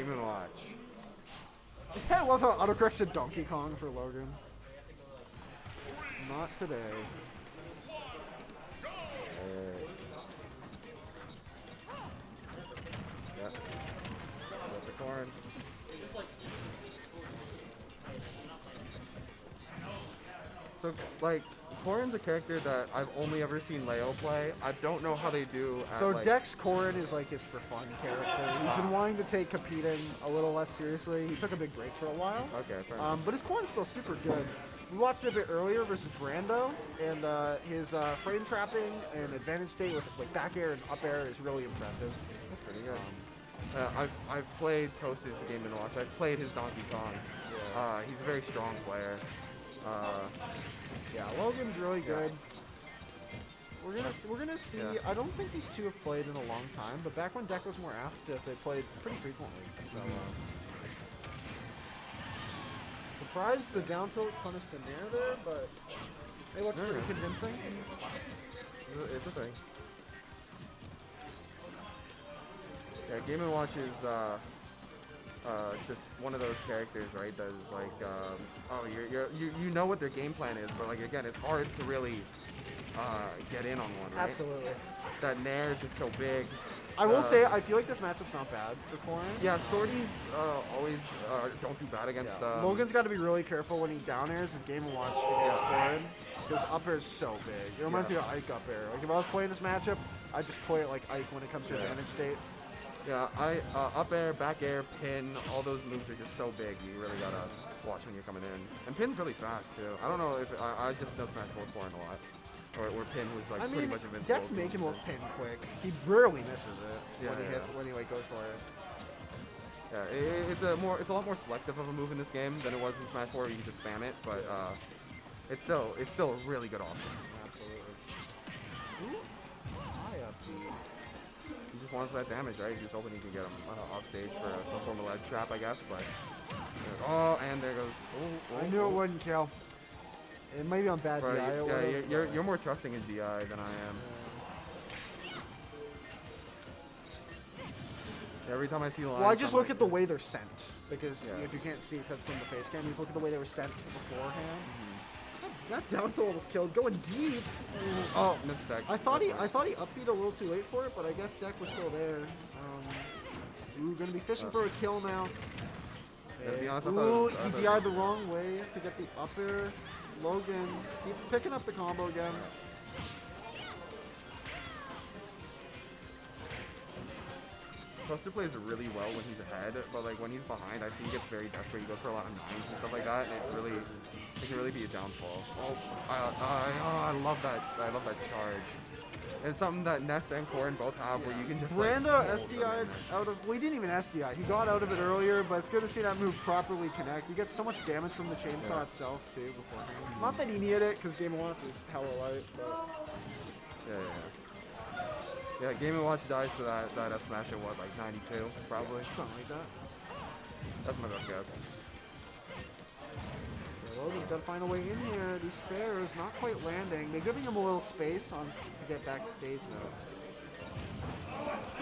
Game and Watch. I love how autocorrect said Donkey Kong for Logan. Not today. Yep. Got the corn. So, like, Corrin's a character that I've only ever seen Leo play. I don't know how they do at, So like, Dex Corrin is like his for fun character. He's been wanting to take competing a little less seriously. He took a big break for a while. Okay, fair enough. But his Corrin's still super good. We watched it a bit earlier versus Brando, and his frame trapping and advantage state with like back air and up air is really impressive. That's pretty good. I've played Toasted's Game and Watch. I've played his Donkey Kong. Yeah. He's a very strong player. Yeah, Logan's really good. We're gonna see. Yeah. I don't think these two have played in a long time, but back when Deck was more active, they played pretty frequently. So surprised the down tilt punished the nair there, but they looked pretty convincing. It's a thing. Yeah, Game and Watch is just one of those characters, right? That is like, you know what their game plan is, but like again, it's hard to really get in on one, right? Absolutely. That nair is just so big. I will say, I feel like this matchup's not bad for Corrin. Yeah, Swordies always don't do bad against. Logan's got to be really careful when he down airs his Game and Watch against Corrin. His up air is so big. It reminds me of Ike up air. Like if I was playing this matchup, I just play it like Ike when it comes to advantage state. Yeah, up air, back air, pin, all those moves are just so big. You really gotta watch when you're coming in. And pin's really fast too. I don't know if I just know Smash 4 Corrin a lot. Or pin was like pretty much invincible. Dex make him look pin quick. He rarely misses it Yeah, when he yeah. hits when he like goes for it. Yeah, it's a lot more selective of a move in this game than it was in Smash 4 where you can just spam it, but it's still a really good option. Absolutely. Ooh. High up B. He just wants that damage, right? He's hoping he can get him off stage for some form of ledge trap, I guess, but oh, and there goes. Oh, I knew it wouldn't kill. It might be on bad Bro, DI. you're more trusting in DI than I am. Every time I see lines, Well, I just I'm look like, at the way they're sent because Yeah. if you can't see because from the face cam, you just look at the way they were sent beforehand. That down tilt almost killed. Going deep. Oh, missed deck. I thought he upbeat a little too late for it, but I guess deck was still there. Ooh, gonna be fishing for a kill now. To be honest, I Ooh, thought he DI'd the wrong way to get the up air. Logan, keep picking up the combo again. Toaster plays really well when he's ahead, but like when he's behind, I see he gets very desperate. He goes for a lot of nines and stuff like that, and it can really be a downfall. Oh, I love that. I love that charge. It's something that Ness and Corrin both have, where you can just Brando like, hold SDI'd them. out of. Well, he didn't even SDI. He got out of it earlier, but it's good to see that move properly connect. You get so much damage from the chainsaw itself too beforehand. Not that he needed it, because Game of Watch is hella light, but Yeah, Game & Watch dies to that F smash at what, like 92, probably? something like that. That's my best guess. Yeah, Logan's got to find a way in here. These fairs not quite landing. They're giving him a little space on to get back to stage now.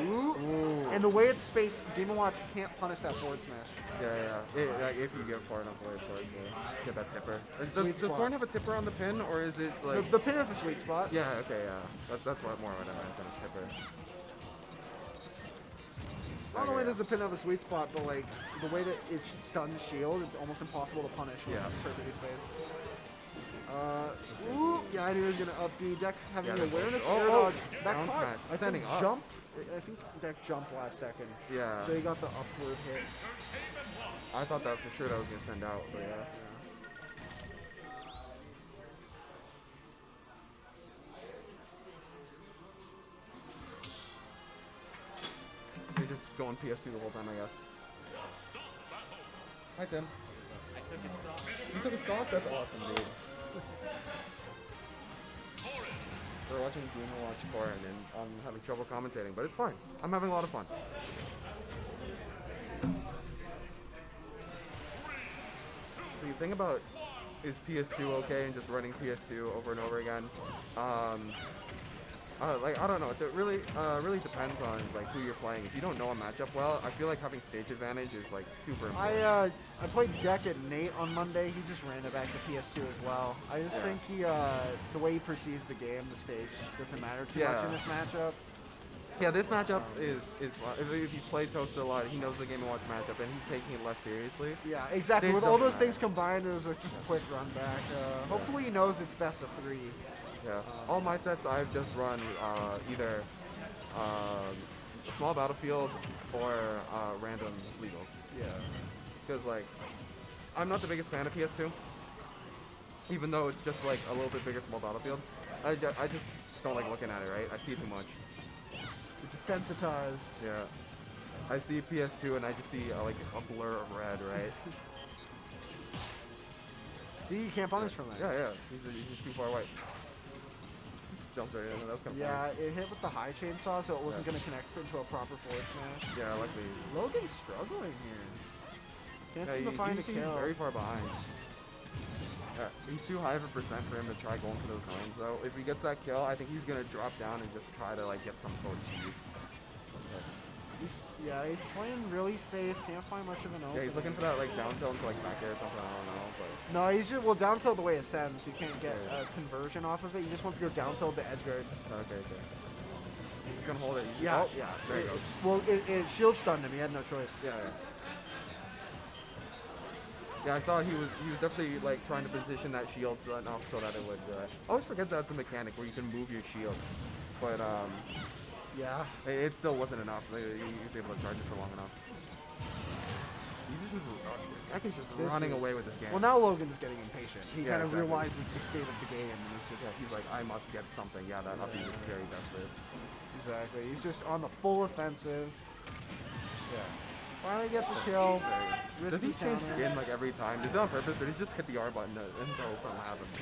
Ooh. And the way it's spaced, Game & Watch can't punish that forward smash. Like if you get far enough away, of course, get that tipper. Sweet Does spot. Corrin have a tipper on the pin, or is it like... The pin is a sweet spot. Yeah, okay, yeah. That's what more what I meant than a tipper. Not only does the pin have a sweet spot, but like the way that it stuns shield, it's almost impossible to punish when it's perfectly spaced. Ooh, yeah, I knew he was gonna up B. Deck having the awareness to air dodge. That down caught, smash. I Standing think up. jump. I think Deck jumped last second. Yeah. So he got the upward hit. I thought that for sure that was gonna send out, but yeah. He's just going PS2 the whole time, I guess. Hi, Tim. I took a stop. You took a stop? That's awesome, dude. We're watching Game & Watch Corrin, and I'm having trouble commentating, but it's fine. I'm having a lot of fun. So you think about, is PS2 okay and just running PS2 over and over again? Like I don't know. It really depends on like who you're playing. If you don't know a matchup well, I feel like having stage advantage is like super important. I played Deck at Nate on Monday. He just ran it back to PS2 as well. I just think the way he perceives the game, the stage doesn't matter too much in this matchup. Yeah, this matchup is fun. If he's played Toast a lot, he knows the Game & Watch matchup, and he's taking it less seriously. Yeah, exactly. Stage With all those doesn't things combined, it was like just a quick run back. Hopefully he knows it's best of 3. Yeah. All my sets I've just run either a small battlefield or random legals. Yeah. Because like, I'm not the biggest fan of PS2, even though it's just like a little bit bigger small battlefield. I just don't like looking at it, right? I see too much. You're desensitized. Yeah. I see PS2 and I just see like a blur of red, right? See, you can't punish from that. Yeah. He's too far away. Jumped right in, and that was kind of Yeah, funny. it hit with the high chainsaw, so it wasn't going to connect into a proper forward smash. Yeah, luckily. Logan's struggling here. Can't Yeah, seem to find a he's kill. very far behind. Yeah, he's too high of a percent for him to try going for those lanes, though. If he gets that kill, I think he's gonna drop down and just try to like get some sort of cheese. He's playing really safe. Can't find much of an opening. Yeah, he's looking for that like down tilt into like back air or something. I don't know, but No, he's just down tilt the way it sends. He can't get a conversion off of it. He just wants to go down tilt the edge guard. okay. He's gonna hold it. Yeah, Oh, yeah. There you go. Well, it shield stunned him. He had no choice. Yeah. Yeah, I saw he was definitely like trying to position that shield enough so that it would. I always forget that's a mechanic where you can move your shield, but Yeah. it still wasn't enough. He was able to charge it for long enough. He's just running away with this game. Well, now Logan's getting impatient. He Yeah, kind of exactly. realizes the state of the game and is just He's like, I must get something. Yeah, that Uppy was very desperate. exactly. He's just on the full offensive. Yeah. Finally gets a kill. Does he Risky change counter. skin like every time? Does it on purpose, or does he just hit the R button until something happens?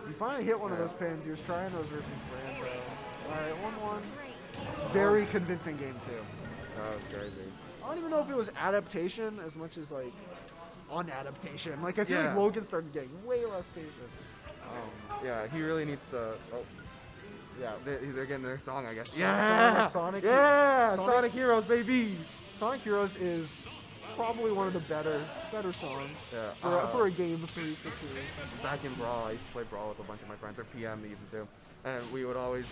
He finally hit one of those pins. He was trying those versus Brando. Alright, 1-1. Very convincing game too. That was crazy. I don't even know if it was adaptation as much as like unadaptation. Like I feel like Yeah. Logan started getting way less patient. Yeah, he really needs to. Oh, yeah, they're getting their song, I guess. Sonic Yeah, Sonic- Sonic Heroes, baby. Sonic Heroes is probably one of the better songs Yeah, for a Game 3 situation. Back in Brawl, I used to play Brawl with a bunch of my friends, or PM even too, and we would always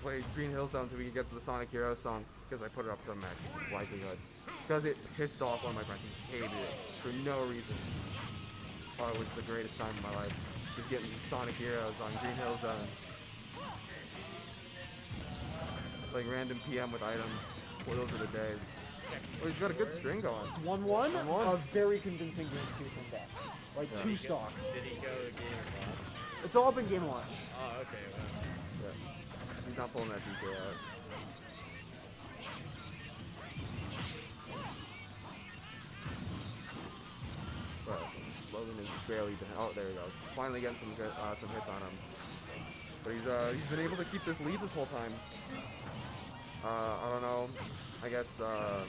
play Green Hill Zone until we could get to the Sonic Heroes song because I put it up to max likelihood. Because it pissed off one of my friends. He hated it for no reason. Oh, it was the greatest time of my life. Just getting Sonic Heroes on Green Hill Zone. Like random PM with items. Well, those are the days. Oh, he's got a good string going. 1-1, a very convincing game 2 from back. Like 2 stock. Did he go game or not? It's all been Game Watch. Oh, okay. Well. Yeah. He's not pulling that DK out. But Logan is barely behind. Oh, there he goes. Finally getting some hits on him. But he's been able to keep this lead this whole time. I don't know. I guess I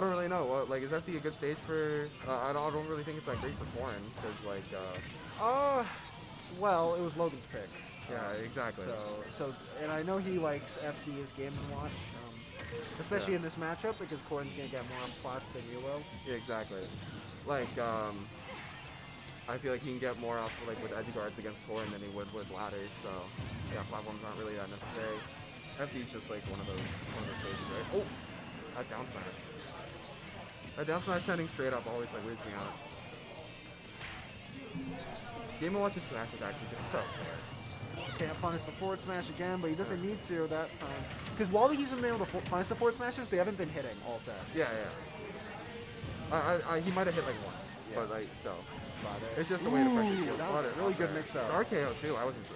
don't really know. What, like, is FD a good stage for? I don't really think it's that great for Corrin because like. Well, it was Logan's pick. Yeah, exactly. So, and I know he likes FD as Game & Watch, especially in this matchup because Corrin's gonna get more on plots than you will. Yeah, exactly. Like, I feel like he can get more off like with edge guards against Corrin than he would with ladders. So, yeah, platforms aren't really that necessary. FD's just like one of those stages, right? Oh, that down smash. That down smash sending straight up always like weirds me out. Game & Watch's smash is actually just so fair. Can't punish the forward smash again, but he doesn't need to that time. Because while he's been able to punish the forward smashes, they haven't been hitting all set. Yeah. He might have hit like one, but like still. It's just a way to pressure shield. That was a really good mix-up. Star KO too. I wasn't.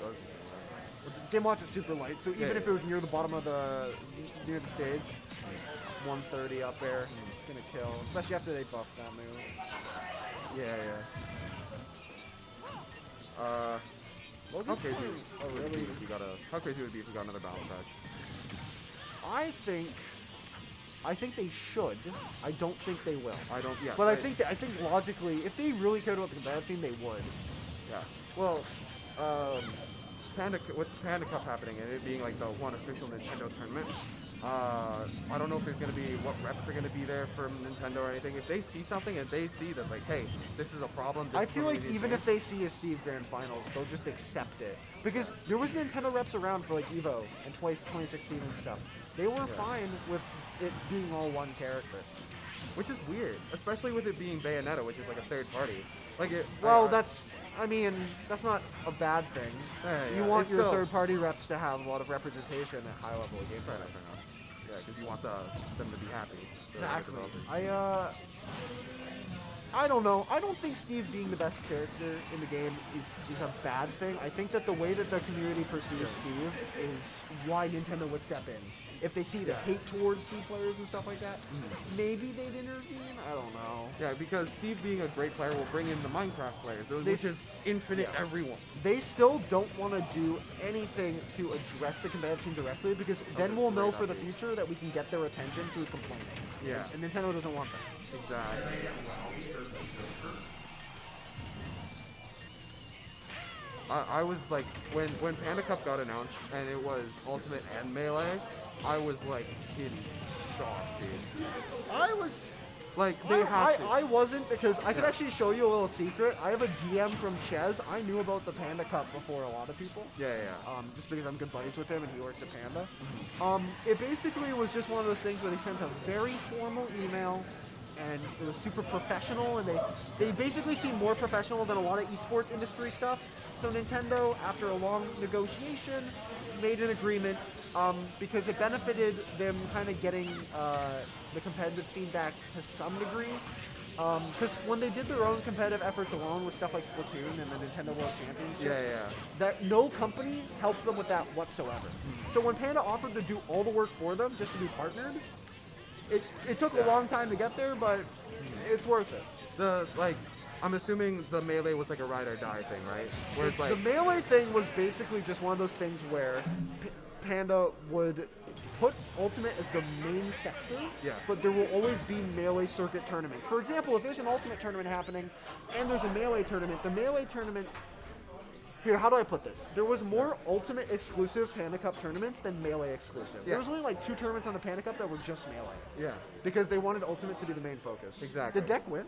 Game Watch is super light, so even Yeah, if it was near the bottom of near the stage, 130 up there, gonna kill. Especially after they buffed that move. Yeah. How crazy would it be if you got how crazy would it be if we got another balance patch? I think they should. I don't think they will. I don't. Yeah. But I think logically, if they really cared about the competitive scene, they would. Yeah. Well, with Panda Cup happening and it being like the one official Nintendo tournament, I don't know if there's gonna be what reps are gonna be there from Nintendo or anything. If they see something and they see that like, hey, this is a problem. This I is feel something like we need even to if they see a Steve Grand Finals, they'll just accept it. Because there was Nintendo reps around for like Evo and 2016 and stuff. They were fine with it being all one character. which is weird, especially with it being Bayonetta, which is like a third party. Like it. Well, I- that's not a bad thing. Yeah, You yeah, want it's your still- third-party reps to have a lot of representation at high level of gameplay. Fair enough, fair enough. Yeah, because you want them to be happy. the Exactly. developers. I don't know. I don't think Steve being the best character in the game is a bad thing. I think that the way that the community perceives Steve is why Nintendo would step in. If they see the hate towards Steve players and stuff like that, maybe they'd intervene. I don't know. Yeah, because Steve being a great player will bring in the Minecraft players, which is infinite everyone. They still don't want to do anything to address the competitive scene directly because then we'll know for the future that we can get their attention through complaining. Yeah. And Nintendo doesn't want that. Exactly. I was like, when Panda Cup got announced and it was Ultimate and Melee, I was like in shock, dude. I was Like they have to. I wasn't because I could actually show you a little secret. I have a DM from Ches. I knew about the Panda Cup before a lot of people. Yeah. Just because I'm good buddies with him and he works at Panda. It basically was just one of those things where they sent a very formal email and it was super professional and they basically seem more professional than a lot of esports industry stuff. So Nintendo, after a long negotiation, made an agreement because it benefited them kind of getting the competitive scene back to some degree. Because when they did their own competitive efforts alone with stuff like Splatoon and the Nintendo World Championships, Yeah. that no company helped them with that whatsoever. So when Panda offered to do all the work for them just to be partnered, it took a long time to get there, but it's worth it. I'm assuming the Melee was like a ride or die thing, right? Where it's like The Melee thing was basically just one of those things where Panda would put Ultimate as the main sector, Yeah. but there will always be Melee circuit tournaments. For example, if there's an Ultimate tournament happening and there's a Melee tournament, the Melee tournament... Here, how do I put this? There was more Ultimate exclusive Panda Cup tournaments than Melee exclusive. Yeah. There was only like 2 tournaments on the Panda Cup that were just Melee. yeah. Because they wanted Ultimate to be the main focus. Exactly. Did Deck win?